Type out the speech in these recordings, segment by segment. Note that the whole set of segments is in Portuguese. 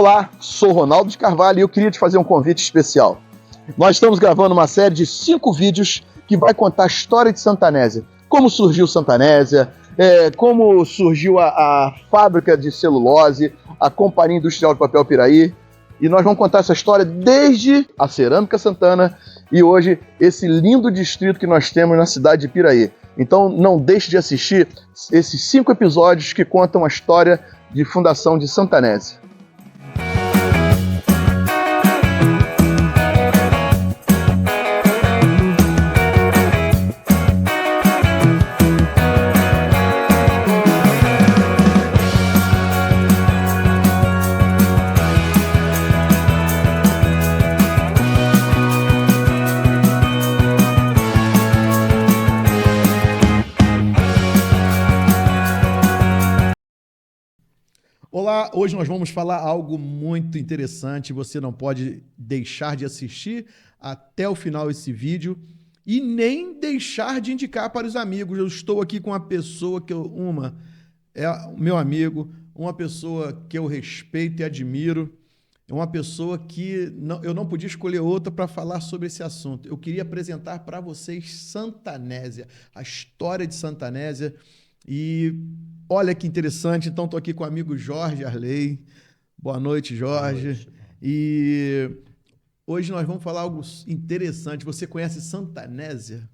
Olá, sou Ronaldo de Carvalho e eu queria te fazer um convite especial. Nós estamos gravando uma série de 5 vídeos que vai contar a história de Santanésia. Como surgiu Santanésia, como surgiu a fábrica de celulose, a Companhia Industrial de Papel Piraí. E nós vamos contar essa história desde a Cerâmica Santana e hoje esse lindo distrito que nós temos na cidade de Piraí. Então não deixe de assistir esses 5 episódios que contam a história de fundação de Santanésia. Olá, hoje nós vamos falar algo muito interessante, você não pode deixar de assistir até o final esse vídeo e nem deixar de indicar para os amigos. Eu estou aqui com uma pessoa que é meu amigo, uma pessoa que eu respeito e admiro, uma pessoa que eu não podia escolher outra para falar sobre esse assunto. Eu queria apresentar para vocês Santanésia, a história de Santanésia. E olha que interessante, então estou aqui com o amigo Jorge Arley. Boa noite, Jorge. Boa noite. E hoje nós vamos falar algo interessante. Você conhece Santanésia?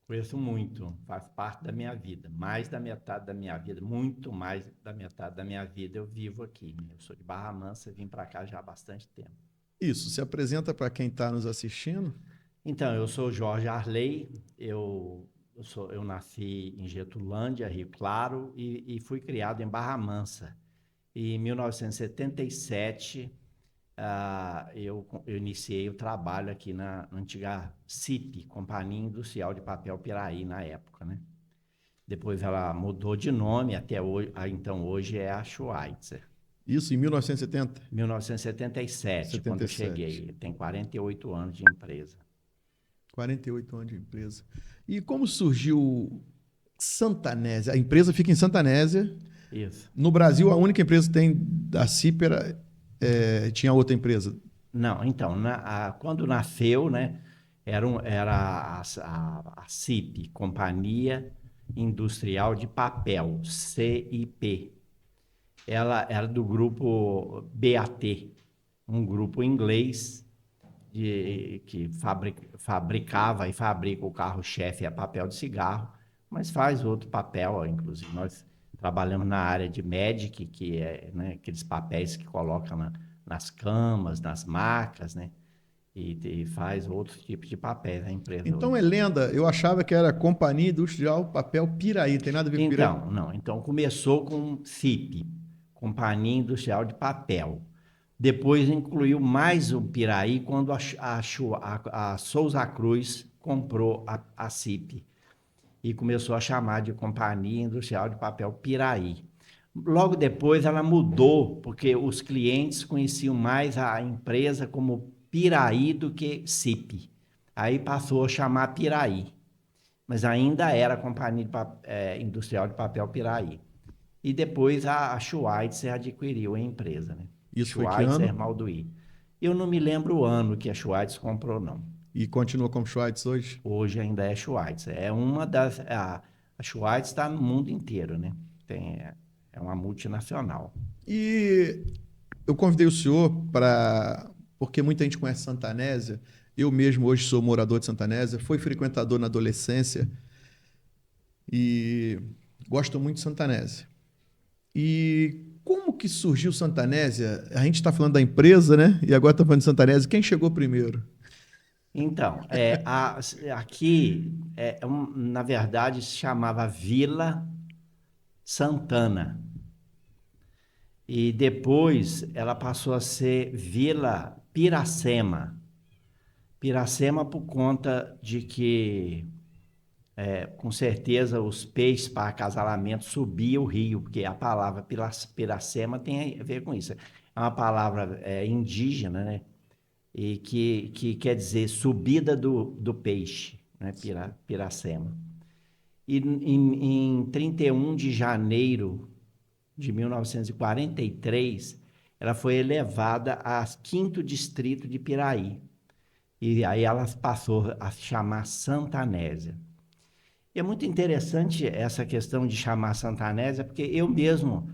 Conheço muito, faz parte da minha vida. Mais da metade da minha vida, muito mais da metade da minha vida eu vivo aqui. Eu sou de Barra Mansa, vim para cá já há bastante tempo. Isso, se apresenta para quem está nos assistindo. Então, eu sou Jorge Arley, eu nasci em Getulândia, Rio Claro, e fui criado em Barra Mansa. E em 1977, eu iniciei o trabalho aqui na antiga CIP, Companhia Industrial de Papel Piraí, na época, né? Depois ela mudou de nome, até hoje, então hoje é a Schweitzer. Isso em 1970? 1977, quando eu cheguei. Tem 48 anos de empresa. 48 anos de empresa. E como surgiu Santanésia? A empresa fica em Santanésia. Isso. No Brasil, a única empresa que tem da CIP tinha outra empresa. Não, então, quando nasceu, né, era a CIP, Companhia Industrial de Papel, CIP. Ela era do grupo BAT, um grupo inglês que fabricava e fabrica o carro-chefe a papel de cigarro, mas faz outro papel, inclusive nós trabalhamos na área de Magic, que é, né, aqueles papéis que colocam nas camas, nas macas, né, e faz outros tipos de papéis a empresa. Então hoje. É lenda, eu achava que era Companhia Industrial Papel Piraí, tem nada a ver com Piraí? Então começou com CIP, Companhia Industrial de Papel. Depois incluiu mais o Piraí quando a Souza Cruz comprou a CIP e começou a chamar de Companhia Industrial de Papel Piraí. Logo depois ela mudou, porque os clientes conheciam mais a empresa como Piraí do que CIP. Aí passou a chamar Piraí, mas ainda era Companhia Industrial de Papel Piraí. E depois a Schweitzer adquiriu a empresa, né? Isso foi que ano? Malduí. Eu não me lembro o ano que a Schweitzer comprou, não. E continua como Schweitzer hoje? Hoje ainda é Schweitzer. É uma das... A Schweitzer está no mundo inteiro, né? É uma multinacional. E eu convidei o senhor porque muita gente conhece Santanésia. Eu mesmo hoje sou morador de Santanésia, fui frequentador na adolescência e gosto muito de Santanésia. E como que surgiu Santanésia? A gente está falando da empresa, né? E agora está falando de Santanésia. Quem chegou primeiro? Então, aqui, na verdade, se chamava Vila Santana. E depois ela passou a ser Vila Piracema. Piracema por conta de que, com certeza, os peixes para acasalamento subiam o rio, porque a palavra Piracema tem a ver com isso. É uma palavra indígena, né? E que quer dizer subida do peixe, né? Piracema. E em 31 de janeiro de 1943, ela foi elevada a 5º distrito de Piraí. E aí ela passou a se chamar Santa Anésia. E é muito interessante essa questão de chamar Santa Anésia, porque eu mesmo,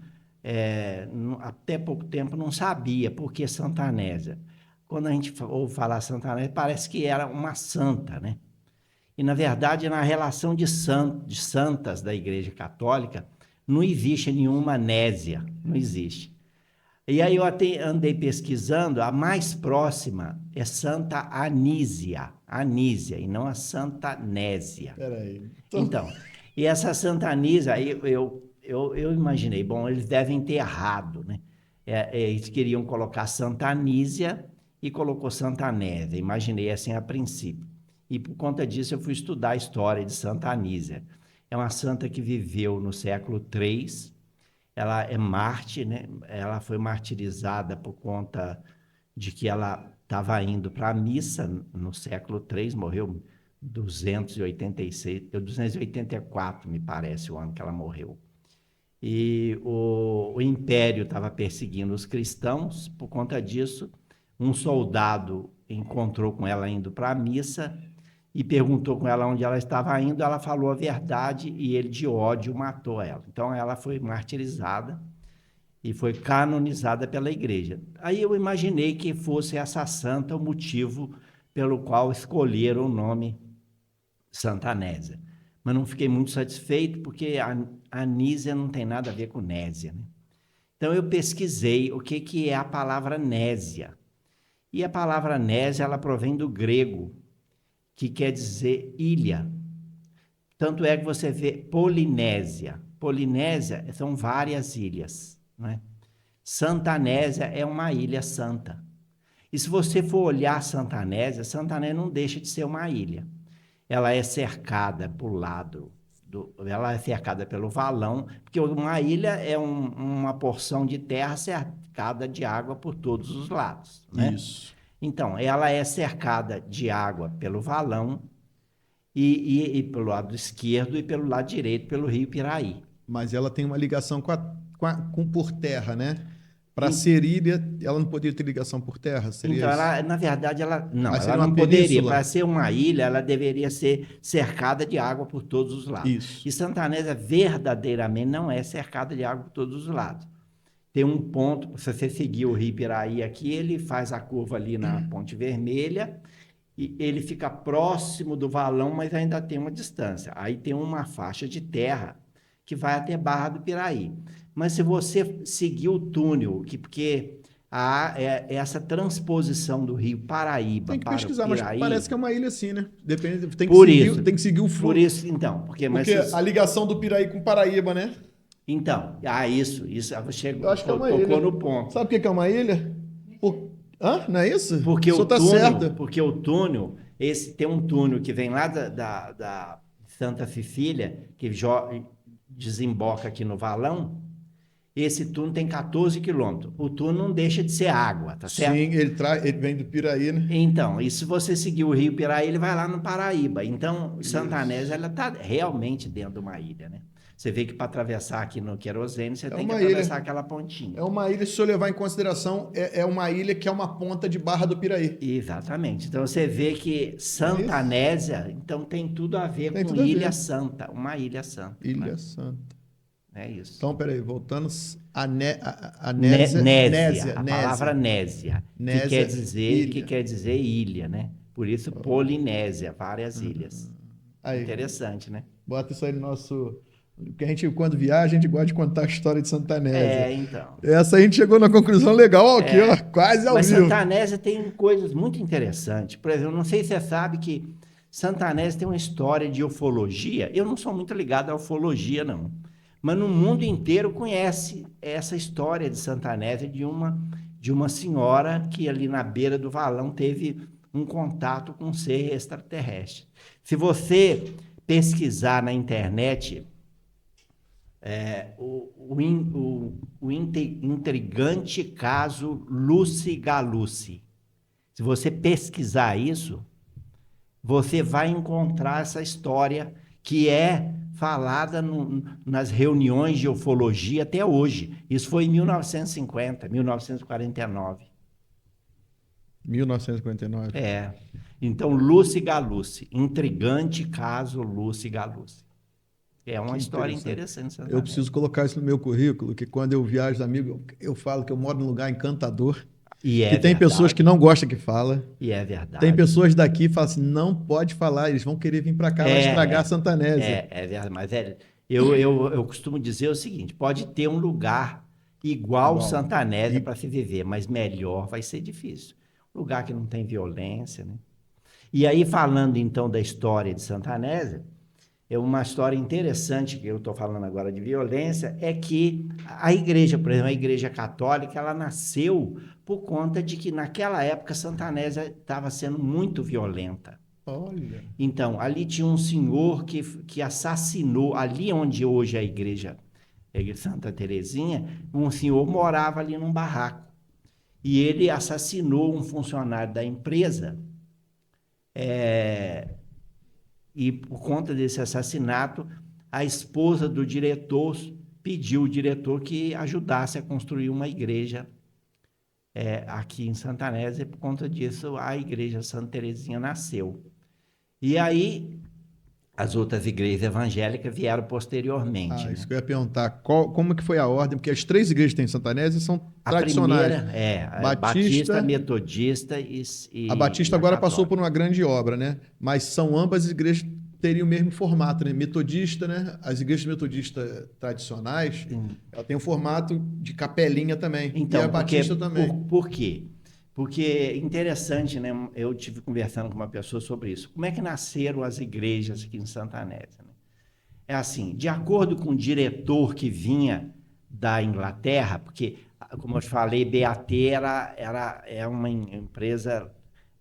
até pouco tempo, não sabia por que Santa Anésia. Quando a gente ouve falar Santa Anésia, parece que era uma santa, né? E, na verdade, na relação de santas da Igreja Católica, não existe nenhuma Anésia, não existe. E aí eu até andei pesquisando, a mais próxima é Santa Anísia, e não a Santa Nésia. Peraí. Então, e essa Santa Anísia, aí eu imaginei, bom, eles devem ter errado, né? Eles queriam colocar Santa Anísia e colocou Santa Anésia, imaginei assim a princípio. E por conta disso eu fui estudar a história de Santa Anísia. É uma santa que viveu no século III, ela é mártir, né? Ela foi martirizada por conta de que ela estava indo para a missa no século III, morreu 284, me parece, o ano que ela morreu. E o império estava perseguindo os cristãos, por conta disso, um soldado encontrou com ela indo para a missa e perguntou com ela onde ela estava indo, ela falou a verdade e ele, de ódio, matou ela. Então, ela foi martirizada e foi canonizada pela igreja. Aí eu imaginei que fosse essa santa o motivo pelo qual escolheram o nome Santa Anésia. Mas não fiquei muito satisfeito, porque a Anísia não tem nada a ver com Nésia, né? Então eu pesquisei o que é a palavra Nésia. E a palavra Nésia, ela provém do grego, que quer dizer ilha. Tanto é que você vê Polinésia. Polinésia são várias ilhas, né? Santa Anésia é uma ilha santa. E se você for olhar Santa Anésia não deixa de ser uma ilha. Ela é cercada por lado, ela é cercada pelo valão, porque uma ilha é uma porção de terra cercada de água por todos os lados, né? Isso. Então, ela é cercada de água pelo valão e pelo lado esquerdo e pelo lado direito, pelo rio Piraí. Mas ela tem uma ligação com por terra, né? Para ser ilha, ela não poderia ter ligação por terra? Seria então, isso? ela, na verdade, ela seria não uma poderia. península? Para ser uma ilha, ela deveria ser cercada de água por todos os lados. Isso. E Santa Anésia verdadeiramente não é cercada de água por todos os lados. Tem um ponto, se você seguir o rio Piraí aqui, ele faz a curva ali na Ponte Vermelha, e ele fica próximo do valão, mas ainda tem uma distância. Aí tem uma faixa de terra que vai até Barra do Piraí. Mas se você seguir o túnel, porque essa transposição do rio Paraíba Tem que para pesquisar, o mas Piraí... parece que é uma ilha assim, né? Depende, tem que seguir o fluxo. Por isso, então. Porque a ligação do Piraí com Paraíba, né? Então, isso chegou, Eu acho que é uma tocou ilha. no ponto. Sabe o que é uma ilha? Hã? Não é isso? Porque o túnel, certo. Porque o túnel, tem um túnel que vem lá da Santa Cecília, que desemboca aqui no valão. Esse túnel tem 14 quilômetros. O túnel não deixa de ser água, tá certo? Sim, ele vem do Piraí, né? Então, e se você seguir o rio Piraí, ele vai lá no Paraíba. Então, Santa Anésia, ela está realmente dentro de uma ilha, né? Você vê que para atravessar aqui no Querosene, você tem que atravessar aquela pontinha. É uma ilha, se eu levar em consideração, é uma ilha que é uma ponta de Barra do Piraí. Exatamente. Então você vê que Santa Anésia, então tem tudo a ver com Ilha Santa, uma ilha santa. Ilha Santa. É isso. Então, peraí, voltando. Nésia, a palavra Nésia, que quer dizer ilha, né? Por isso Polinésia, várias ilhas. Aí, interessante, né? Bota isso aí no nosso... Porque a gente, quando viaja, a gente gosta de contar a história de Santa Anésia. Então. Essa a gente chegou na conclusão legal aqui, ó, quase ao vivo. Mas Santa Anésia tem coisas muito interessantes. Por exemplo, não sei se você sabe que Santa Anésia tem uma história de ufologia. Eu não sou muito ligado à ufologia, não. Mas no mundo inteiro conhece essa história de Santa Anésia, de uma senhora que ali na beira do valão teve um contato com um ser extraterrestre. Se você pesquisar na internet... o intrigante caso Lucy Galucci. Se você pesquisar isso, você vai encontrar essa história que é falada nas reuniões de ufologia até hoje. Isso foi em 1950, 1949. 1959. É. Então, Lucy Galucci. Intrigante caso Lucy Galuci. É uma Que história interessante. Eu preciso colocar isso no meu currículo, que quando eu viajo, amigo, eu falo que eu moro num lugar encantador, E que é tem pessoas verdade. que não gostam que fala. E é Tem verdade. pessoas daqui que falam assim, não pode falar, eles vão querer vir para cá, vai estragar a Santanésia. É verdade. Mas eu costumo dizer o seguinte: pode ter um lugar igual Igual. Santanésia E para se viver, mas melhor vai ser difícil. Um lugar que não tem violência, né? E aí, falando então da história de Santanésia, é uma história interessante que eu estou falando agora de violência, é que a igreja, por exemplo, a igreja católica, ela nasceu por conta de que naquela época Santanésia estava sendo muito violenta. olha, Então, ali tinha um senhor que assassinou, ali onde hoje é a igreja Santa Terezinha, um senhor morava ali num barraco. E ele assassinou um funcionário da empresa, e por conta desse assassinato, a esposa do diretor pediu ao diretor que ajudasse a construir uma igreja aqui em Santanésia, e por conta disso a igreja Santa Terezinha nasceu. E aí as outras igrejas evangélicas vieram posteriormente, isso né? que eu ia perguntar, como que foi a ordem? Porque as 3 igrejas que tem em Santanésia são A tradicionais. primeira é a Batista, Batista, Metodista a e Batista a agora passou Católica. por uma grande obra, né? Mas são ambas igrejas teriam o mesmo formato, né? Metodista, né? As igrejas metodistas tradicionais, ela tem o formato de capelinha também. E a Então, Batista também. por quê? Porque é interessante, né? Eu tive conversando com uma pessoa sobre isso. Como é que nasceram as igrejas aqui em Santanésia, né? É assim, de acordo com o diretor que vinha da Inglaterra, porque, como eu te falei, BAT é uma empresa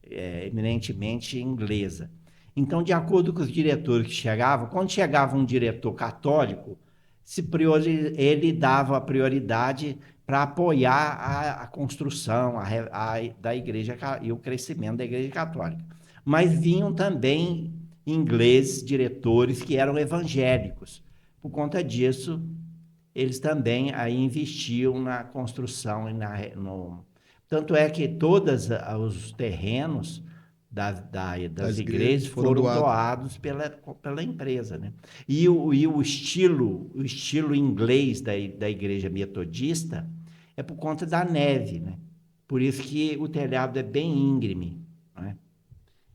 eminentemente inglesa. Então, de acordo com os diretores que chegavam, quando chegava um diretor católico, ele dava prioridade para apoiar a construção da igreja e o crescimento da igreja católica. Mas vinham também ingleses, diretores que eram evangélicos. Por conta disso, eles também aí investiam na construção e tanto é que todos os terrenos das As igrejas igrejas foram foram doadas. doados pela empresa, né? E o estilo inglês da igreja metodista é por conta da neve, né? Por isso que o telhado é bem íngreme, né?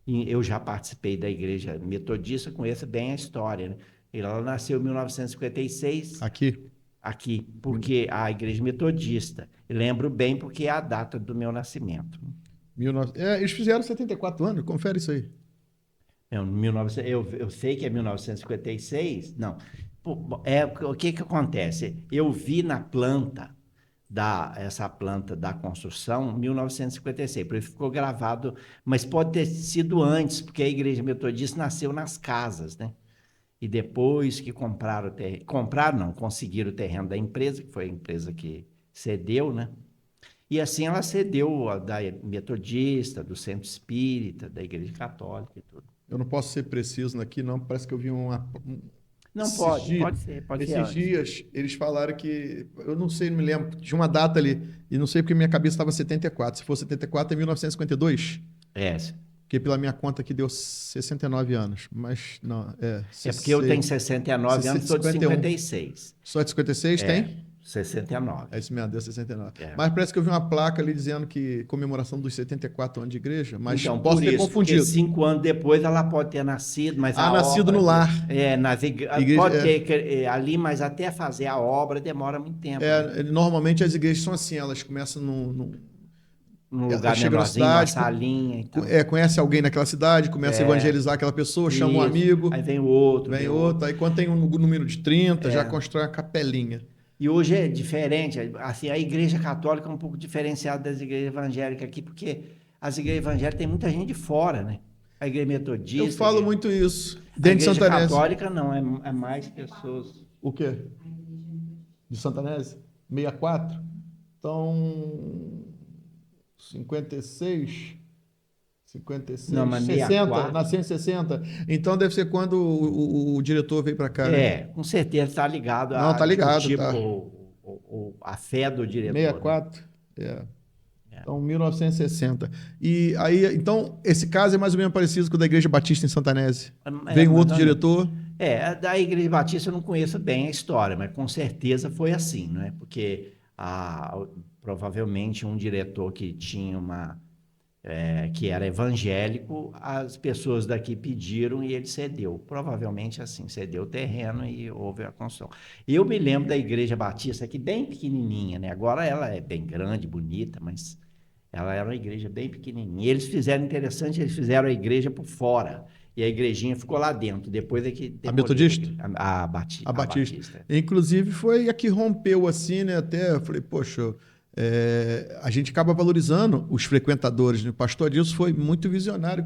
E eu já participei da igreja metodista, conheço bem a história, né? Ela nasceu em 1956, Aqui. aqui, porque a igreja metodista. Eu lembro bem porque é a data do meu nascimento. Eles fizeram 74 anos, confere isso aí. Eu sei que é 1956, não. O que acontece? Eu vi na planta, essa planta da construção, 1956, por isso ficou gravado, mas pode ter sido antes, porque a igreja metodista nasceu nas casas, né? E depois que compraram o terreno, compraram não, conseguiram o terreno da empresa, que foi a empresa que cedeu, né? E assim ela cedeu da metodista, do centro espírita, da igreja católica e tudo. Eu não posso ser preciso aqui, não. Parece que eu vi Não esses pode, dias, pode ser esses antes. dias eles falaram que, eu não sei, não me lembro, tinha uma data ali, e não sei porque minha cabeça estava 74. Se for 74, é 1952. É, Porque pela minha conta aqui deu 69 anos. Mas não, é porque eu tenho 69 anos, sou de 51. 56. Só de 56 tem? 69. É isso mesmo, deu 69. É. Mas parece que eu vi uma placa ali dizendo que comemoração dos 74 anos de igreja, mas Então, posso por ter isso, porque confundido. 5 anos depois ela pode ter nascido, mas a Nascido no obra lar. Igreja, pode ter ali, mas até fazer a obra demora muito tempo, né? Normalmente as igrejas são assim, elas começam Num ela lugar chega na menorzinho, numa cidade, salinha e tal. conhece alguém naquela cidade, começa a evangelizar aquela pessoa, chama um Isso. Aí amigo, vem o outro, vem outro, aí quando tem um número de 30, já constrói a capelinha. E hoje é diferente, assim, a igreja católica é um pouco diferenciada das igrejas evangélicas aqui, porque as igrejas evangélicas tem muita gente de fora, né? A igreja Eu metodista, falo muito isso, a dentro de igreja Santanésia. católica não, é mais pessoas. O quê? De Santanésia? 64? Então, 56, 56, Não, mas 60, 64. nasceu em 60. Então deve ser quando o diretor veio para cá, né? Com certeza está ligado Não, a tá ligado, discutir tá. a fé do diretor. 64. Então, 1960. E aí, então, esse caso é mais ou menos parecido com o da Igreja Batista em Santanese. Vem um mais outro ou menos. diretor. Da Igreja Batista eu não conheço bem a história, mas com certeza foi assim, não é? Porque provavelmente um diretor que tinha que era evangélico, as pessoas daqui pediram e ele cedeu. Provavelmente assim, cedeu o terreno e houve a construção. Eu me lembro da Igreja Batista aqui bem pequenininha, né? Agora ela é bem grande, bonita, mas ela era uma igreja bem pequenininha. E eles fizeram a igreja por fora. E a igrejinha ficou lá dentro. Depois é que A Metodista? A Batista. A Batista. Inclusive, foi a que rompeu assim, né? Até eu falei, poxa, a gente acaba valorizando os frequentadores, né? O pastor Adilson foi muito visionário.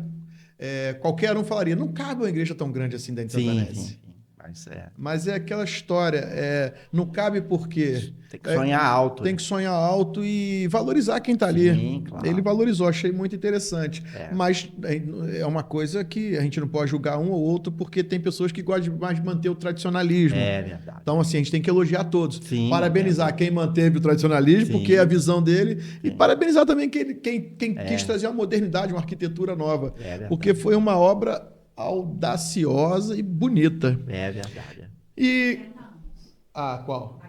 Qualquer um falaria, não cabe uma igreja tão grande assim dentro de Santanese. Sim. Mas é aquela história, não cabe porque... Tem que sonhar alto. Tem que sonhar alto e valorizar quem está ali. Sim, claro. Ele valorizou, achei muito interessante. Mas é uma coisa que a gente não pode julgar um ou outro, porque tem pessoas que gostam mais de manter o tradicionalismo. É verdade. Então, assim, a gente tem que elogiar todos. Sim, parabenizar quem manteve o tradicionalismo, porque é a visão dele. Sim. E parabenizar também quem quis trazer uma modernidade, uma arquitetura nova. Porque foi uma obra audaciosa e bonita. É verdade. E... qual?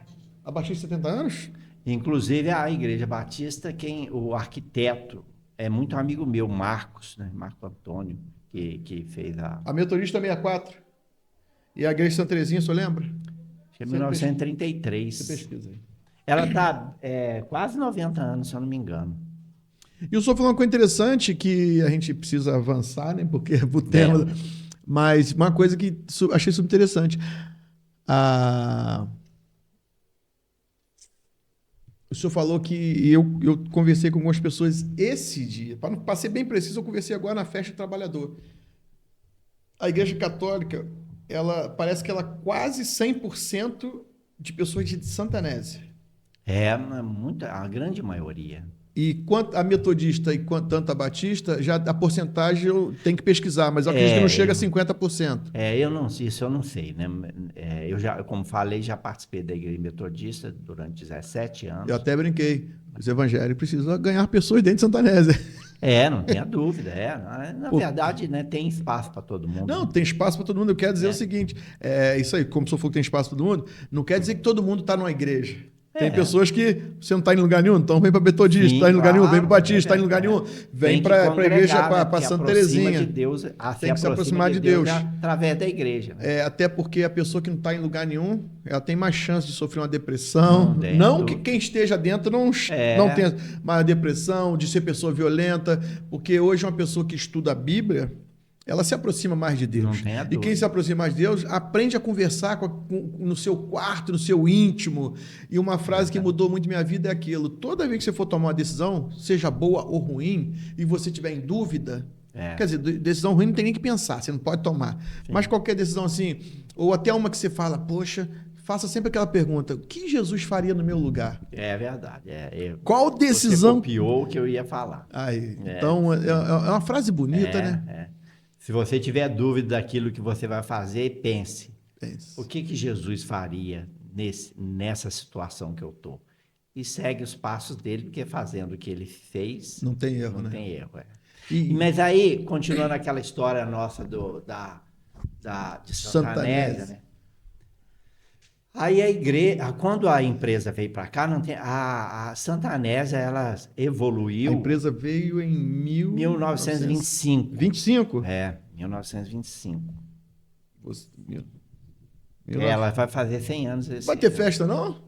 A Batista 70 anos? Inclusive, a Igreja Batista, o arquiteto é muito amigo meu, Marcos, né? Marco Antônio, que fez A Metodista 64. E a Igreja Santa Terezinha, o senhor lembra? Acho que é 1933. Você pesquisa aí. Ela está quase 90 anos, se eu não me engano. E o senhor falou uma coisa interessante que a gente precisa avançar, né? Porque é o tema. Mas uma coisa que achei super interessante. O senhor falou que eu conversei com algumas pessoas esse dia. Para ser bem preciso, eu conversei agora na Festa do Trabalhador. A Igreja Católica, parece que ela quase 100% de pessoas de Santanese. A grande maioria. E quanto a Metodista e tanto a Batista, já a porcentagem eu tenho que pesquisar, mas eu acredito que não chega a 50%. Isso eu não sei, né? Como falei, já participei da Igreja Metodista durante 17 anos. Eu até brinquei. Os evangélicos precisam ganhar pessoas dentro de Santanese. Não tenha dúvida. Na verdade, né, tem espaço para todo mundo. Não, tem espaço para todo mundo. Eu quero dizer o seguinte, isso aí, como o senhor falou que tem espaço para todo mundo, não quer dizer que todo mundo está numa igreja. Tem pessoas que você não está em lugar nenhum, então vem para Metodista, está em lugar nenhum, vem para Batista, está em lugar nenhum, vem para a igreja, para Santa Terezinha. Tem que se aproximar de Deus através da igreja. Né? Até porque a pessoa que não está em lugar nenhum, ela tem mais chance de sofrer uma depressão. Não que quem esteja dentro não tenha mais depressão, de ser pessoa violenta, porque hoje uma pessoa que estuda a Bíblia, ela se aproxima mais de Deus. Não tem a e dúvida. quem se aproxima mais de Deus aprende a conversar no seu quarto, no seu íntimo. E uma frase que mudou muito minha vida é aquilo. Toda vez que você for tomar uma decisão, seja boa ou ruim, e você tiver em dúvida... Quer dizer, decisão ruim não tem nem que pensar, você não pode tomar. Sim. Mas qualquer decisão assim, ou até uma que você fala, poxa... Faça sempre aquela pergunta, o que Jesus faria no meu lugar? É verdade. Qual decisão... Você copiou o que eu ia falar. Então, é uma frase bonita, né? Se você tiver dúvida daquilo que você vai fazer, pense. O que Jesus faria nessa situação que eu estou? E segue os passos dele, porque fazendo o que ele fez... Não tem erro, Não tem erro, Mas aí, continuando aquela história nossa de Santanese, né? Aí a igreja, quando a empresa veio para cá, a Santanese, ela evoluiu. A empresa veio em 1925. 25? 1925. Ela vai fazer 100 anos esse ano. Vai ter festa, não?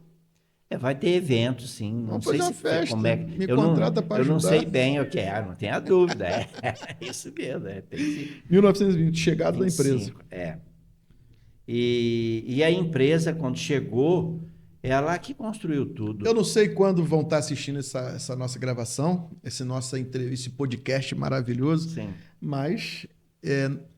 Vai ter evento, sim. Não Vamos sei fazer uma festa. Me contrata para ajudar. Eu não sei bem o que não tenha dúvida. Isso mesmo. 1920, chegada da empresa. E a empresa, quando chegou, ela que construiu tudo. Eu não sei quando vão estar assistindo essa nossa gravação, esse podcast maravilhoso. Sim. Mas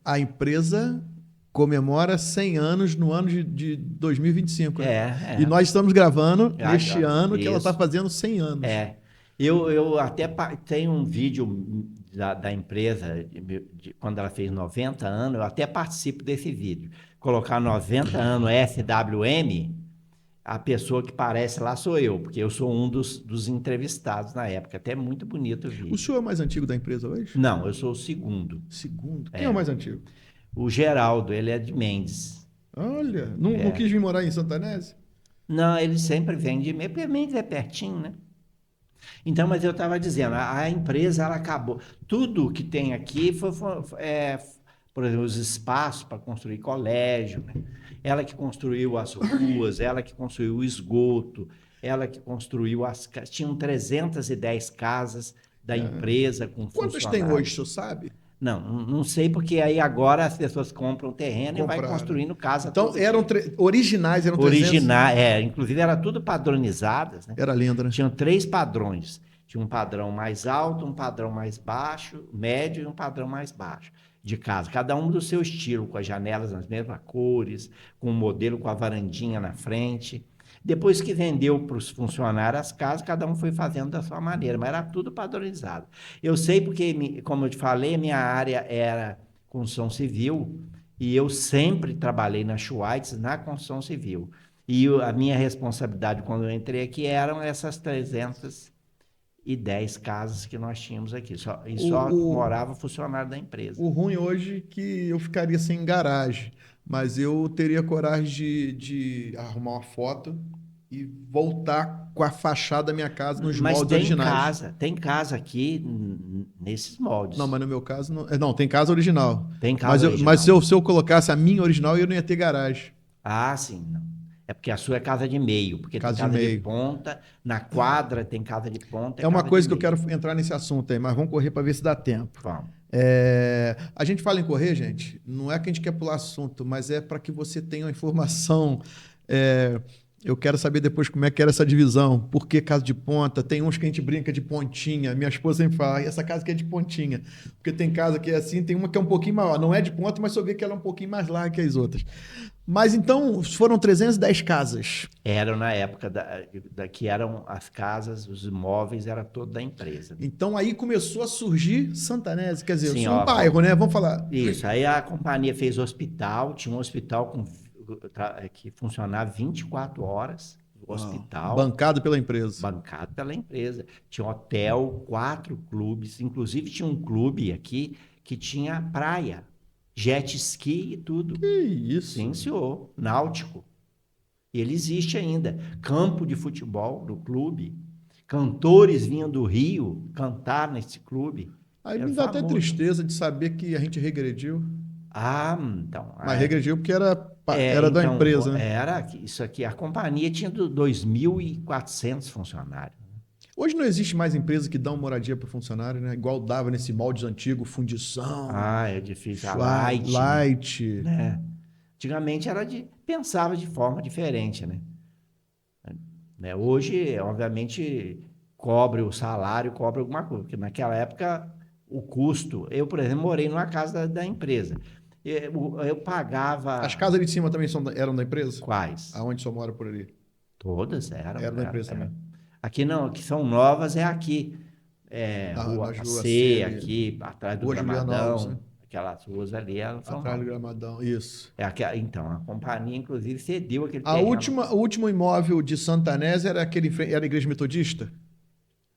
a empresa comemora 100 anos no ano de 2025. Né? E nós estamos gravando neste ano que ela está fazendo 100 anos. Eu até tenho um vídeo da empresa, quando ela fez 90 anos, eu até participo desse vídeo. Colocar 90 anos SWM, a pessoa que aparece lá sou eu, porque eu sou um dos entrevistados na época. Até muito bonito o vídeo. O senhor é o mais antigo da empresa hoje? Não, eu sou o segundo. Segundo? Quem é o mais antigo? O Geraldo, ele é de Mendes. Olha, não quis vir morar em Santanese? Não, ele sempre vem de Mendes, porque Mendes é pertinho, né? Então, mas eu estava dizendo, a empresa, ela acabou. Tudo que tem aqui por exemplo, os espaços para construir colégio, né? Ela que construiu as ruas, ela que construiu o esgoto, ela que construiu tinham 310 casas da empresa com Quantas funcionários. tem hoje, o senhor sabe? Não sei, porque aí agora as pessoas compram terreno e vai Compraram. construindo casa. Então, originais, eram 300? Inclusive era tudo padronizadas, né? Era linda, né? Tinham 3 padrões. Tinha um padrão mais alto, um padrão mais baixo, médio e um padrão mais baixo de casa. Cada um do seu estilo, com as janelas nas mesmas cores, com o modelo com a varandinha na frente. Depois que vendeu para os funcionários as casas, cada um foi fazendo da sua maneira, mas era tudo padronizado. Eu sei porque, como eu te falei, minha área era construção civil e eu sempre trabalhei na Schweitzer, na construção civil. E a minha responsabilidade quando eu entrei aqui eram essas 310 casas que nós tínhamos aqui. Só morava funcionário da empresa. O ruim hoje é que eu ficaria sem garagem, mas eu teria coragem de arrumar uma foto e voltar com a fachada da minha casa nos moldes originais. Tem casa aqui nesses moldes. Não, mas no meu caso não tem casa original. Tem casa original. Mas se eu colocasse a minha original, eu não ia ter garagem. Ah, sim, não. É porque a sua é casa de meio, porque casa tem casa de ponta, na quadra tem casa de ponta. É uma coisa que eu quero entrar nesse assunto aí, mas vamos correr para ver se dá tempo. Vamos. A gente fala em correr, gente, não é que a gente quer pular assunto, mas é para que você tenha uma informação. Eu quero saber depois como é que era essa divisão. Por que casa de ponta? Tem uns que a gente brinca de pontinha. Minha esposa sempre fala, essa casa aqui é de pontinha. Porque tem casa que é assim, tem uma que é um pouquinho maior. Não é de ponta, mas só vê que ela é um pouquinho mais larga que as outras. Mas então, foram 310 casas. Eram na época que eram as casas, os imóveis, era todo da empresa. Então aí começou a surgir Santanese, quer dizer, Sim, um bairro, né? Vamos falar. Isso, aí a companhia fez hospital, tinha um hospital que funcionava 24 horas, hospital. Bancado pela empresa. Bancado pela empresa. Tinha hotel, 4 clubes, inclusive tinha um clube aqui que tinha praia, jet ski e tudo. Que isso? Sim, senhor. Náutico. E ele existe ainda. Campo de futebol do clube. Cantores vinham do Rio cantar nesse clube. Aí me dá até tristeza de saber que a gente regrediu. Ah, então. Mas regrediu porque era da empresa, né? Isso aqui. A companhia tinha 2.400 funcionários. Hoje não existe mais empresa que dá uma moradia para o funcionário, né? Igual dava nesse molde antigo, fundição. Ah, é difícil. Light. Né? Antigamente pensava de forma diferente, né? Hoje, obviamente, cobre o salário, cobre alguma coisa. Porque naquela época, o custo... Eu, por exemplo, morei numa casa da empresa. Eu pagava... As casas ali de cima também eram da empresa? Quais? Aonde só mora por ali? Todas eram. Era da empresa também. Aqui não, que são novas é aqui. Rua C, aqui, atrás do Gramadão. Né? Aquelas ruas ali, elas são atrás do Gramadão, isso. Então, a companhia, inclusive, cedeu aquele terreno. O último imóvel de Santanese era a Igreja Metodista?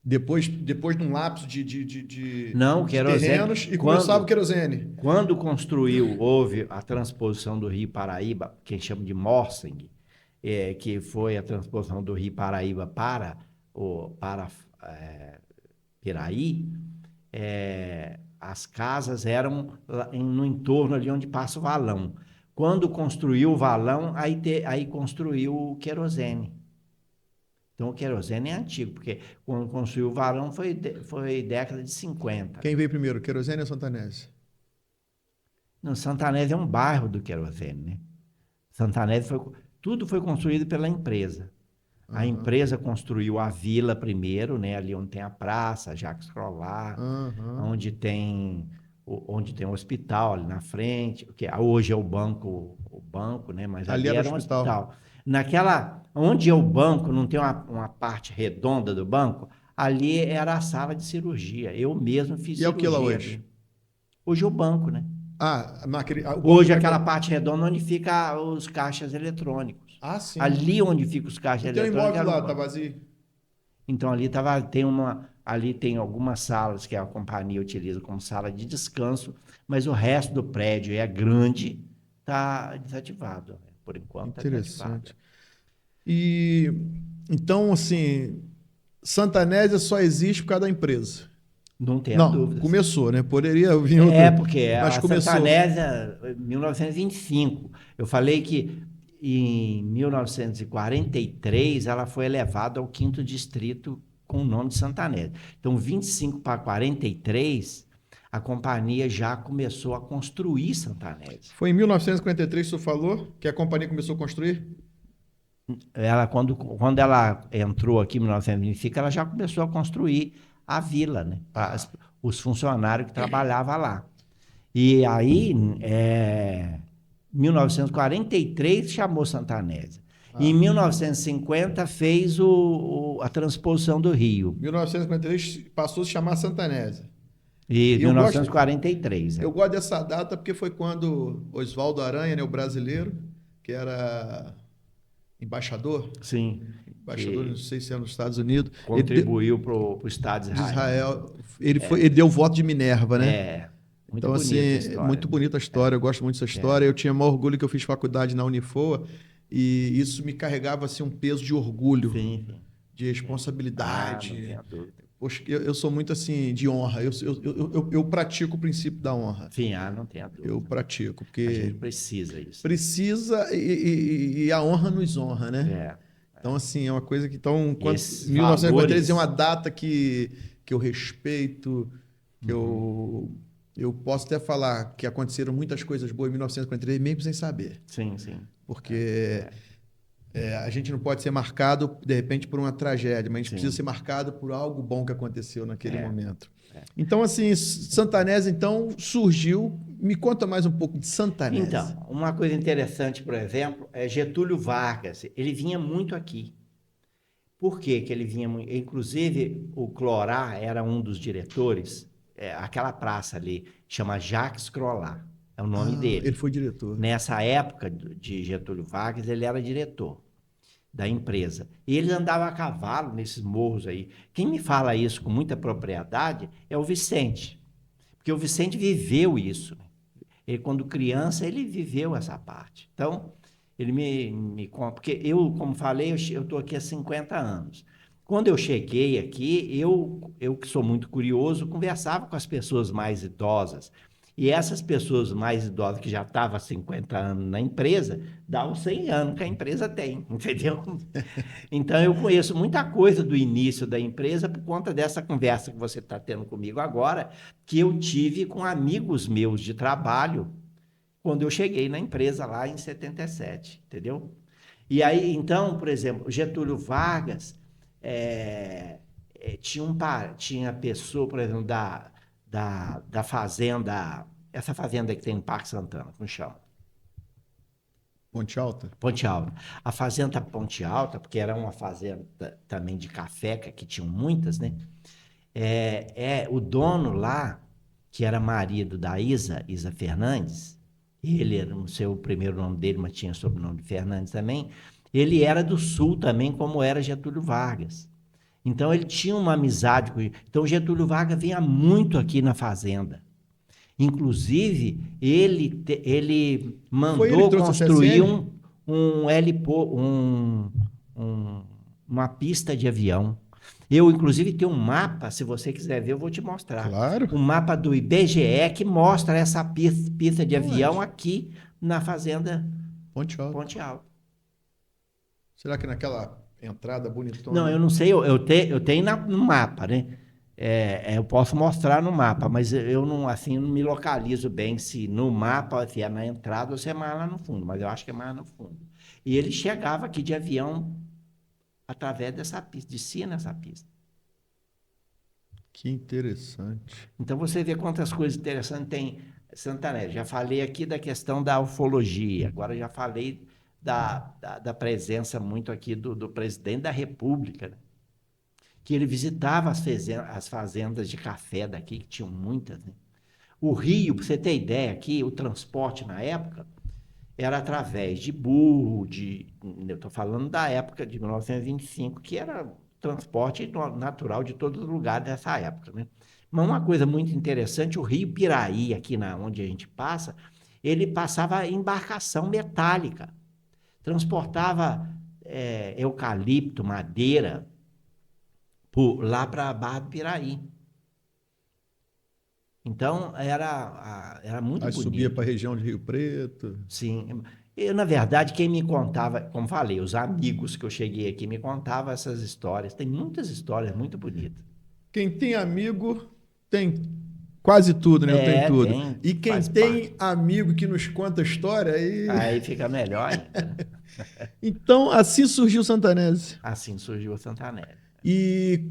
Depois de um lapso de terrenos, e começava o querosene. Quando houve a transposição do Rio Paraíba, que a gente chama de Morsing, que foi a transposição do Rio Paraíba para Piraí, as casas eram no entorno ali onde passa o valão. Quando construiu o valão, aí construiu o querosene. Então, o querosene é antigo, porque quando construiu o valão foi década de 50. Quem veio primeiro, querosene ou Santanese? Não, Santanese é um bairro do querosene, né? Santanese tudo foi construído pela empresa. A empresa construiu a vila primeiro, né? Ali onde tem a praça, Jacques Collard, onde tem o hospital ali na frente, que hoje é o banco, né? Mas ali era um hospital. Onde é o banco, não tem uma parte redonda do banco? Ali era a sala de cirurgia. Eu mesmo fiz E é o que lá cirurgia hoje? ali. Hoje é o banco, né? Hoje Aquela parte redonda onde fica os caixas eletrônicos. Ah, sim. Ali onde fica os caixas E tem um eletrônicos imóvel era o lá, banco. tá vazio. Então ali tem algumas salas que a companhia utiliza como sala de descanso, mas o resto do prédio é grande, está desativado, né? Por enquanto está desativado. Interessante. E então, assim, Santanésia só existe por causa da empresa. Não tenha Não, dúvidas. começou, né? Poderia vir outro, Porque mas a começou. Santanésia, 1925, eu falei que em 1943 ela foi elevada ao 5º distrito com o nome de Santanésia. Então, 25 para 43, a companhia já começou a construir Santanésia. Foi em 1953 que você falou que a companhia começou a construir? Quando ela entrou aqui em 1925, ela já começou a construir a vila, né? Os funcionários que trabalhavam lá. E aí, em 1943, chamou Santanésia. Em 1950, fez a transposição do Rio. 1953 passou a se chamar Santanésia. E eu 1943. Eu gosto dessa data porque foi quando Oswaldo Aranha, né, o brasileiro, que era embaixador. Sim. Embaixador, não sei se era nos Estados Unidos. Contribuiu para o Estado de Israel. Ele deu o voto de Minerva, né? Muito então, bonita assim, a história. muito bonita a história, eu gosto muito dessa história. Eu tinha maior orgulho que eu fiz faculdade na Unifoa e isso me carregava assim, um peso de orgulho, sim. de responsabilidade. Não tenho dúvida. Poxa, eu sou muito assim de honra. Eu pratico o princípio da honra. Sim, não tenho dúvida. Eu pratico, porque a gente precisa isso. Precisa e a honra nos honra, né? Então, assim, é uma coisa que... Então, 1943 é uma data que eu respeito, que eu posso até falar que aconteceram muitas coisas boas em 1943, mesmo sem saber. Sim. Porque a gente não pode ser marcado, de repente, por uma tragédia, mas a gente precisa ser marcado por algo bom que aconteceu naquele momento. Então, assim, Santanésia, então, surgiu... Me conta mais um pouco de Santanésia. Então, uma coisa interessante, por exemplo, é Getúlio Vargas. Ele vinha muito aqui. Por que ele vinha muito? Inclusive, o Clorá era um dos diretores, aquela praça ali, chama Jacques Clorá, é o nome dele. Ele foi diretor. Nessa época de Getúlio Vargas, ele era diretor da empresa. E ele andava a cavalo nesses morros aí. Quem me fala isso com muita propriedade é o Vicente, porque o Vicente viveu isso. Ele, quando criança, ele viveu essa parte. Então, ele me conta, porque eu, como falei, eu estou aqui há 50 anos. Quando eu cheguei aqui, eu que sou muito curioso, conversava com as pessoas mais idosas. E essas pessoas mais idosas que já estavam há 50 anos na empresa, dá os 100 anos que a empresa tem, entendeu? Então, eu conheço muita coisa do início da empresa por conta dessa conversa que você está tendo comigo agora, que eu tive com amigos meus de trabalho quando eu cheguei na empresa lá em 77, entendeu? E aí, então, por exemplo, Getúlio Vargas tinha pessoa, por exemplo, da fazenda, essa fazenda que tem no Parque Santana, como chama? Ponte Alta? Ponte Alta. A fazenda Ponte Alta, porque era uma fazenda também de café, que tinham muitas, né? O dono lá, que era marido da Isa Fernandes, ele era, não sei o primeiro nome dele, mas tinha sobrenome de Fernandes também, ele era do Sul também, como era Getúlio Vargas. Então, ele tinha uma amizade com ele. Então, Getúlio Vargas vinha muito aqui na fazenda. Inclusive, ele mandou construir uma pista de avião. Eu, inclusive, tenho um mapa, se você quiser ver, eu vou te mostrar. Claro. Um mapa do IBGE que mostra essa pista de avião aqui na fazenda Ponte Alta. Será que naquela entrada bonitona? Não, eu não sei, eu tenho no mapa, né? Eu posso mostrar no mapa, mas eu não me localizo bem se no mapa se é na entrada ou se é mais lá no fundo, mas eu acho que é mais no fundo. E ele chegava aqui de avião através dessa pista, descia nessa pista. Que interessante. Então você vê quantas coisas interessantes tem Santanésia. Já falei aqui da questão da ufologia, agora já falei da presença muito aqui do presidente da República, né? que ele visitava as fazendas de café daqui, que tinham muitas, né? O rio, para você ter ideia aqui, o transporte na época era através de burro, eu estou falando da época de 1925, que era transporte natural de todos os lugares dessa época, né? Mas uma coisa muito interessante, o rio Piraí, aqui onde a gente passa, ele passava em embarcação metálica, transportava eucalipto, madeira, lá para a Barra do Piraí. Então, era muito Aí bonito. subia para a região de Rio Preto. Sim. Eu, na verdade, quem me contava, como falei, os amigos que eu cheguei aqui me contavam essas histórias. Tem muitas histórias muito bonitas. Quem tem amigo tem quase tudo, né? Eu tenho tudo. Tem, E quem faz tem parte. amigo que nos conta história, aí... Aí fica melhor ainda, né? Então, assim surgiu Santanese. Assim surgiu a Santanésia. E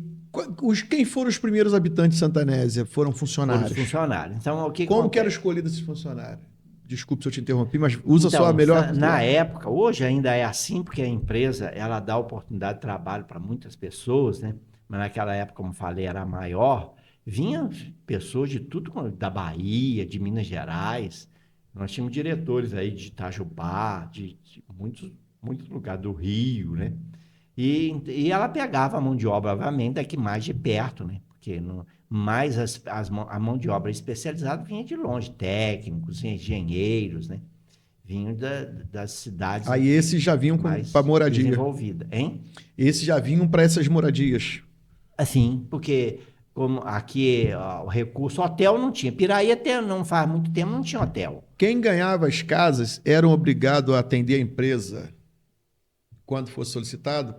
quem foram os primeiros habitantes de Santanésia? Foram Foram os funcionários. funcionários. Então, o que Como que eram acontece? escolhidos esses funcionários? Desculpe se eu te interrompi, mas usa Então, só a melhor... na época, hoje ainda é assim, porque a empresa ela dá oportunidade de trabalho para muitas pessoas, né? Mas naquela época, como falei, era maior. Vinham pessoas de tudo, da Bahia, de Minas Gerais. Nós tínhamos diretores aí de Itajubá, de muitos lugares do Rio, né? E ela pegava a mão de obra, obviamente, daqui mais de perto, né? Porque mais a mão de obra especializada vinha de longe, técnicos, engenheiros, né? Vinham das cidades Aí esses já vinham para mais moradia. desenvolvidas, hein? Esses já vinham para essas moradias. Assim, porque como aqui ó, o recurso, hotel não tinha. Piraí até não faz muito tempo não tinha hotel. Quem ganhava as casas eram obrigados a atender a empresa quando fosse solicitado?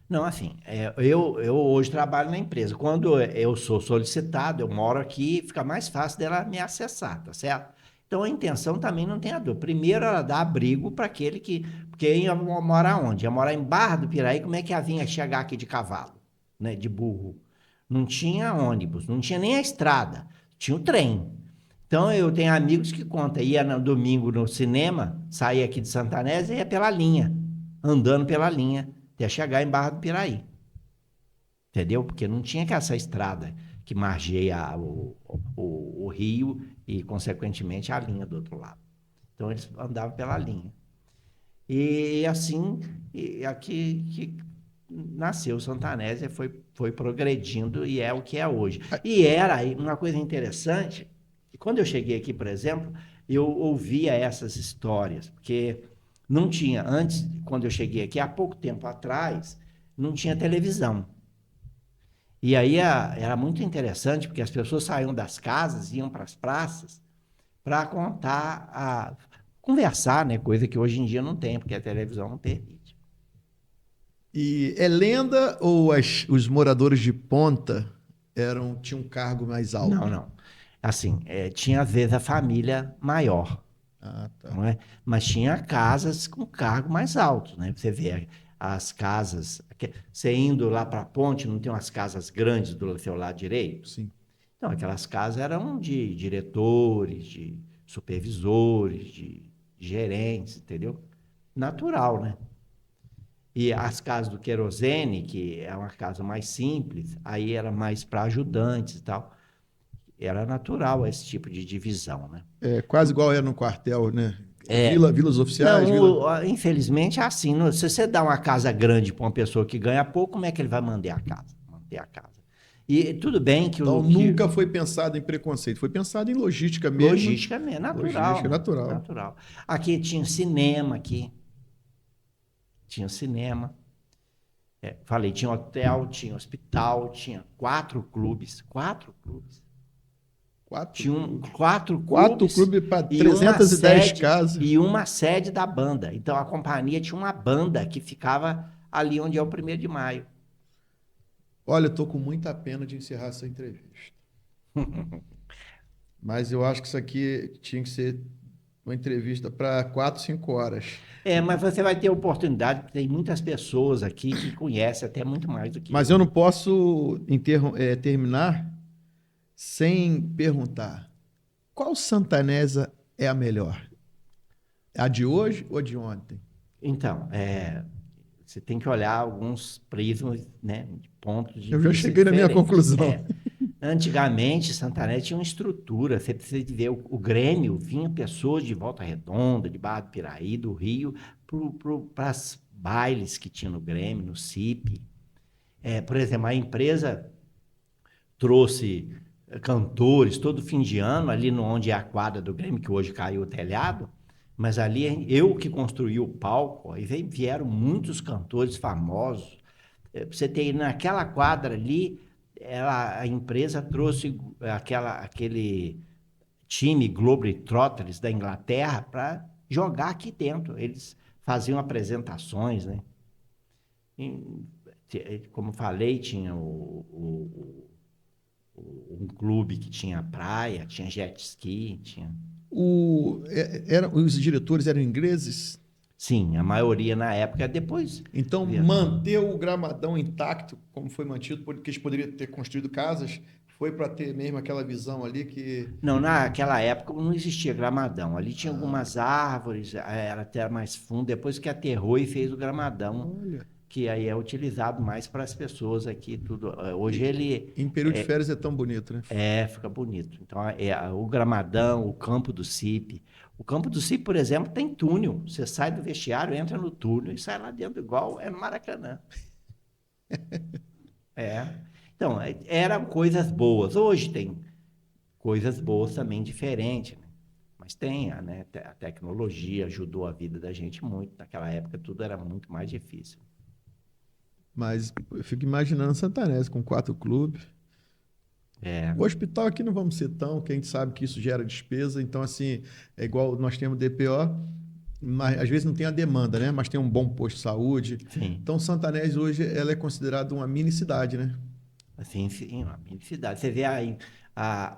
Não, assim, eu hoje trabalho na empresa. Quando eu sou solicitado, eu moro aqui, fica mais fácil dela me acessar, tá certo? Então a intenção também não tem a dor. Primeiro, ela dá abrigo para aquele que. Porque ia morar onde? Ia morar em Barra do Piraí, como é que ia vir chegar aqui de cavalo, né? De burro? Não tinha ônibus, não tinha nem a estrada, tinha o trem. Então eu tenho amigos que contam, ia no domingo no cinema, saía aqui de Santanésia e ia pela linha, andando pela linha até chegar em Barra do Piraí. Entendeu? Porque não tinha que essa estrada que margeia o rio e, consequentemente, a linha do outro lado. Então, eles andavam pela linha. E assim, aqui que nasceu Santanésia, foi progredindo e é o que é hoje. E era uma coisa interessante, quando eu cheguei aqui, por exemplo, eu ouvia essas histórias, porque não tinha, antes, quando eu cheguei aqui, há pouco tempo atrás, não tinha televisão. E aí era muito interessante, porque as pessoas saíam das casas, iam para as praças, para conversar, né? Coisa que hoje em dia não tem, porque a televisão não permite. E é lenda ou os moradores de ponta tinham um cargo mais alto? Não. Assim, tinha às vezes a família maior, Ah, tá. não é? Mas tinha casas com cargo mais alto, né? Você vê as casas, você indo lá para a ponte, não tem umas casas grandes do seu lado direito? Sim. Então, aquelas casas eram de diretores, de supervisores, de gerentes, entendeu? Natural, né? E as casas do querosene, que é uma casa mais simples, aí era mais para ajudantes e tal. Era natural esse tipo de divisão, né? É quase igual era no quartel, né? É, Vilas oficiais. não, infelizmente é assim. Se você dá uma casa grande para uma pessoa que ganha pouco, como é que ele vai manter a casa? Manter a casa. E tudo bem que Então nunca foi pensado em preconceito, foi pensado em logística mesmo. Logística mesmo, natural. Logística natural. Natural. Aqui tinha cinema aqui. Tinha cinema. Falei, tinha hotel, tinha hospital, tinha 4 clubes. 4 clubes. Tinham 4 clubes. 4 clubes para 310 casas. E uma sede da banda. Então a companhia tinha uma banda que ficava ali onde é o 1º de maio. Olha, eu estou com muita pena de encerrar essa entrevista. Mas eu acho que isso aqui tinha que ser uma entrevista para 4, 5 horas. Mas você vai ter oportunidade, porque tem muitas pessoas aqui que conhecem até muito mais do que Mas eu não posso terminar sem perguntar qual Santanésia é a melhor? A de hoje ou a de ontem? Então, Você tem que olhar alguns prismas, né, de pontos de Eu já vista cheguei na minha diferentes. conclusão. Antigamente, Santané tinha uma estrutura. Você precisa de ver o Grêmio, vinha pessoas de Volta Redonda, de Barra do Piraí, do Rio, para os bailes que tinha no Grêmio, no CIP. Por exemplo, a empresa trouxe cantores todo fim de ano, ali onde é a quadra do Grêmio, que hoje caiu o telhado, mas ali eu que construí o palco, e vieram muitos cantores famosos. Pra você ter naquela quadra ali, a empresa trouxe aquele time Globetrotters da Inglaterra para jogar aqui dentro. Eles faziam apresentações, né? Como falei, tinha um clube que tinha praia, tinha jet ski, tinha... Os diretores eram ingleses? Sim, a maioria na época. Depois... Então, manter o Gramadão intacto, como foi mantido, porque eles poderiam ter construído casas, foi para ter mesmo aquela visão ali que... Não, naquela época não existia Gramadão. Ali tinha algumas árvores, era até mais fundo. Depois que aterrou e fez o Gramadão, Olha, que aí é utilizado mais para as pessoas aqui. Tudo. Hoje ele em período de férias é tão bonito, né? fica bonito. Então, o Gramadão, o Campo do CIP. O Campo do CIP, por exemplo, tem túnel. Você sai do vestiário, entra no túnel e sai lá dentro, igual é no Maracanã. Então, eram coisas boas. Hoje tem coisas boas também diferentes, né? Mas tem, né? A tecnologia ajudou a vida da gente muito. Naquela época tudo era muito mais difícil. Mas eu fico imaginando Santanese com 4 clubes. O hospital aqui não vamos ser tão, que a gente sabe que isso gera despesa. Então, assim, é igual nós temos DPO, mas às vezes não tem a demanda, né? Mas tem um bom posto de saúde. Sim. Então, Santanese hoje ela é considerada uma mini cidade, né? Assim, sim, uma cidade. Você vê aí,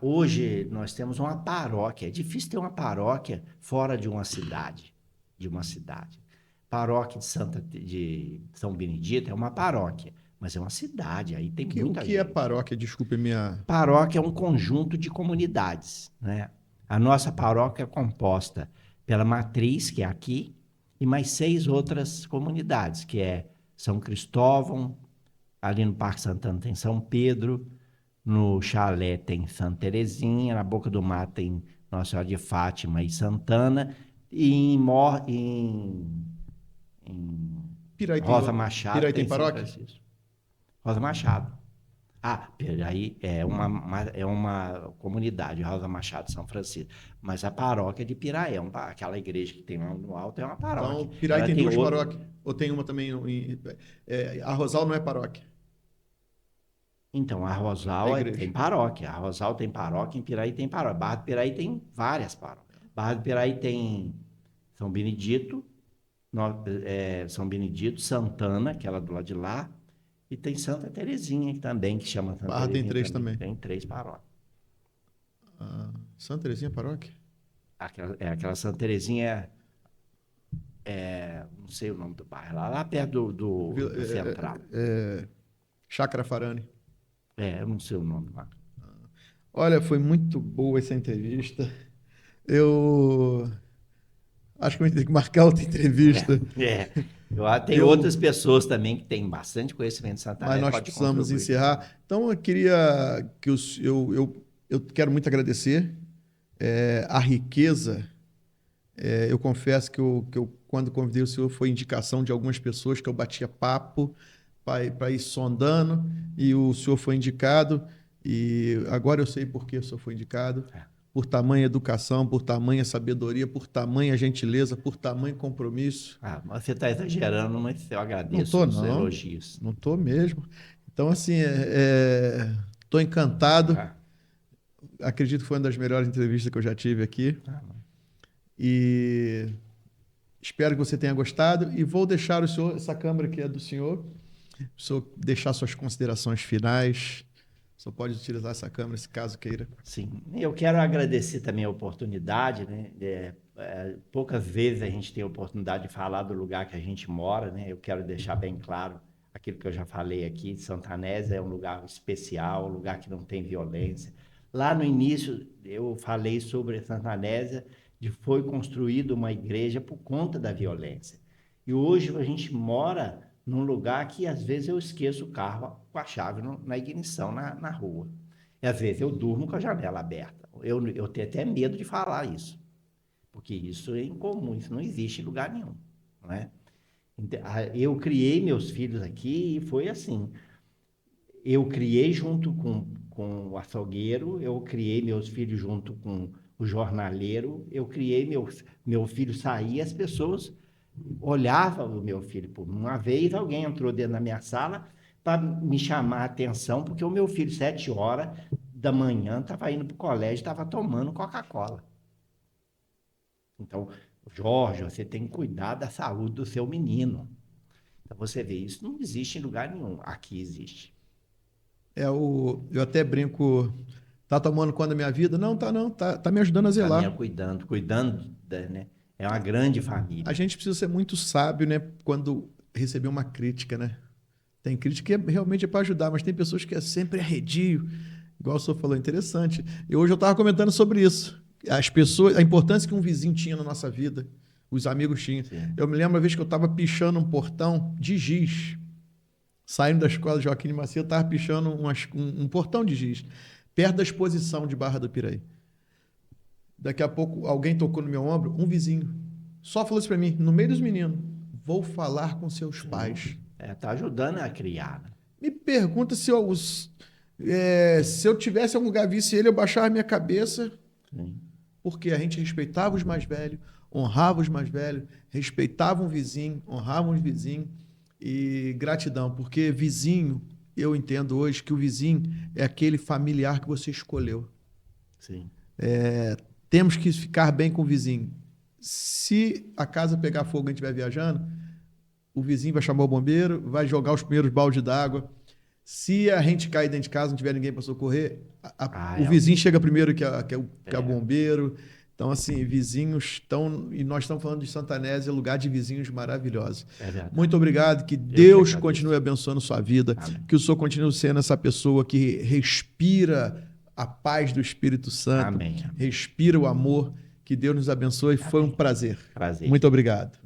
hoje nós temos uma paróquia. É difícil ter uma paróquia fora de uma cidade, Paróquia de São Benedito é uma paróquia, mas é uma cidade, aí tem O muita que é gente. paróquia? Desculpe minha... Paróquia é um conjunto de comunidades, né? A nossa paróquia é composta pela matriz, que é aqui, e mais 6 outras comunidades, que é São Cristóvão, ali no Parque Santana tem São Pedro, no Chalé tem Santa Terezinha, na Boca do Mar tem Nossa Senhora de Fátima e Santana, e em Piraí tem, Rosa Machado Piraí tem tem São paróquia? Francisco. Rosa Machado. Peraí, é uma comunidade, Rosa Machado, São Francisco. Mas a paróquia de Piraí, aquela igreja que tem lá no alto, é uma paróquia. Então, Piraí Ela tem 2 outro... paróquias? Ou tem uma também? A Rosal não é paróquia? Então, a Rosal tem paróquia. A Rosal tem paróquia, em Piraí tem paróquia. Barra do Piraí tem várias paróquias. Barra do Piraí tem São Benedito, São Benedito, Santana, que é lá do lado de lá, e tem Santa Terezinha também, que chama Santa Barra Terezinha tem 3 também. Tem 3 paróquias. Santa Terezinha é paróquia? Aquela Santa Terezinha não sei o nome do bairro, lá perto do Central. Chácara Farane. Eu não sei o nome lá. Olha, foi muito boa essa entrevista. Eu acho que a gente tem que marcar outra entrevista. Tem outras pessoas também que têm bastante conhecimento de Santané. Mas nós precisamos encerrar. Então, eu queria que eu quero muito agradecer a riqueza. Eu confesso que eu, quando convidei o senhor, foi indicação de algumas pessoas que eu batia papo para ir sondando, e o senhor foi indicado, e agora eu sei por que o senhor foi indicado. Por tamanha educação, por tamanha sabedoria, por tamanha gentileza, por tamanho compromisso. Mas você está exagerando, mas eu agradeço Não os estou, elogios. Não estou mesmo. Então, assim, estou encantado. Acredito que foi uma das melhores entrevistas que eu já tive aqui. E espero que você tenha gostado. E vou deixar o senhor, essa câmera que é do senhor, o senhor deixar suas considerações finais. Só pode utilizar essa câmera, se caso queira. Sim, eu quero agradecer também a oportunidade, né? Poucas vezes a gente tem a oportunidade de falar do lugar que a gente mora, né? Eu quero deixar bem claro aquilo que eu já falei aqui. Santanese é um lugar especial, um lugar que não tem violência. Lá no início eu falei sobre Santanese, foi construída uma igreja por conta da violência. E hoje a gente mora num lugar que às vezes eu esqueço o carro com a chave na ignição na rua. E às vezes eu durmo com a janela aberta. Eu tenho até medo de falar isso, porque isso é incomum, isso não existe em lugar nenhum, não é? Eu criei meus filhos aqui e foi assim. Eu criei junto com o açougueiro, eu criei meus filhos junto com o jornaleiro, eu criei meu filho sair, as pessoas olhavam o meu filho. Uma vez alguém entrou dentro da minha sala para me chamar a atenção, porque o meu filho, 7 horas da manhã, estava indo para o colégio, estava tomando Coca-Cola. Então, Jorge, você tem que cuidar da saúde do seu menino. Então, você vê, isso não existe em lugar nenhum. Aqui existe. Eu até brinco, tá tomando conta da minha vida? Não, tá me ajudando a zelar. Tá cuidando, né? É uma grande família. A gente precisa ser muito sábio, né, quando receber uma crítica, né? Tem crítica que realmente é para ajudar, mas tem pessoas que é sempre arredio, igual o senhor falou, interessante. E hoje eu estava comentando sobre isso. As pessoas, a importância que um vizinho tinha na nossa vida, os amigos tinham. Sim. Eu me lembro uma vez que eu estava pichando um portão de giz, saindo da escola Joaquim de Macedo, eu estava pichando um portão de giz, perto da exposição de Barra do Piraí. Daqui a pouco alguém tocou no meu ombro, um vizinho. Só falou isso para mim, no meio dos meninos, vou falar com seus pais. Tá ajudando a criar. Né? Me pergunta se eu tivesse algum lugar, visse ele, eu baixava a minha cabeça. Sim. Porque a gente respeitava os mais velhos, honrava os mais velhos, respeitava um vizinho, honrava um vizinho. E gratidão, porque vizinho, eu entendo hoje que o vizinho é aquele familiar que você escolheu. Sim. Temos que ficar bem com o vizinho. Se a casa pegar fogo e a gente estiver viajando, o vizinho vai chamar o bombeiro, vai jogar os primeiros baldes d'água. Se a gente cair dentro de casa, não tiver ninguém para socorrer, o vizinho chega primeiro que é o bombeiro. Então, assim, vizinhos estão... E nós estamos falando de Santanésia, lugar de vizinhos maravilhosos. Muito obrigado, que Deus continue abençoando sua vida, Amém. Que o senhor continue sendo essa pessoa que respira a paz do Espírito Santo, Amém. Respira o amor. Que Deus nos abençoe. Amém. Foi um prazer. Muito obrigado.